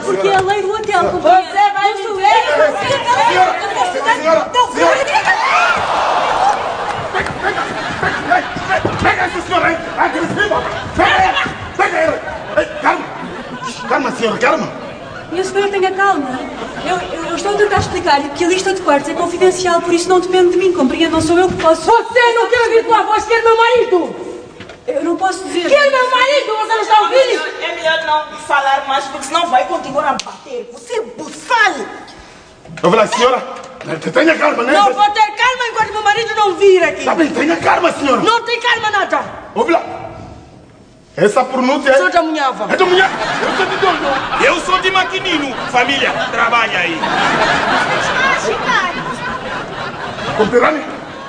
porque é a lei do hotel, companheiro. Você vai me ver! Pega essa senhora aí! Agressiva! Pega ela! Calma! Calma, senhora, calma! Minha senhora, tenha calma. Eu estou a tentar explicar-lhe que a lista de quartos é confidencial, por isso não depende de mim, compreende? Não sou eu que posso... Você não quer ouvir tua voz, quer meu marido! Eu não posso dizer... Quer meu marido? Você não está ouvindo? É melhor não falar mais, porque senão vai continuar a bater. Você é buçal! Eu vou lá, senhora! Tenha calma, né? Não vou ter calma enquanto meu marido não vir aqui. Tá bem, tenha calma, senhora! Não tem calma nada. Ouve lá! Essa pronúncia é... Sou de Amunhava. É de mulher! Eu sou de doido! Eu sou de Maquinino. Família, trabalha aí. Compreende?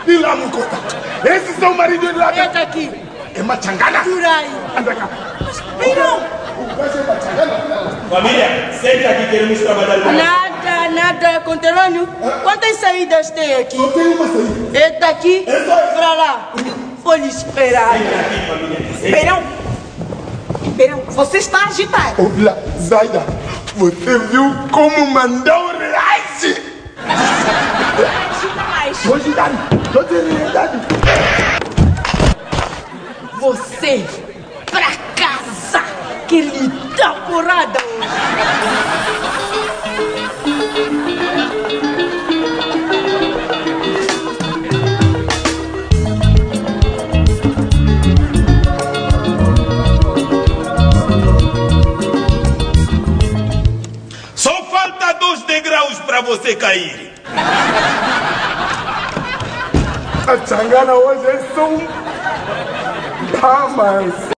E lá, Mucota! Esse é o marido de lá! Entra aqui. É Machangana! Turai. Anda cá! Viram? Família, senta aqui, queremos trabalhar com Nada, conterrâneo. Quantas saídas tem aqui? Só tem uma saída! É daqui pra lá. Vou lhe esperar. Verão, você está agitado. Ouve lá, Zaida! Você viu como mandou o reage? Agita mais. Tô agitado! Tô agitado! Você, pra casa, que lhe dá porrada hoje. Só falta 2 degraus para você cair. A Changana hoje é só um... Tá, mas...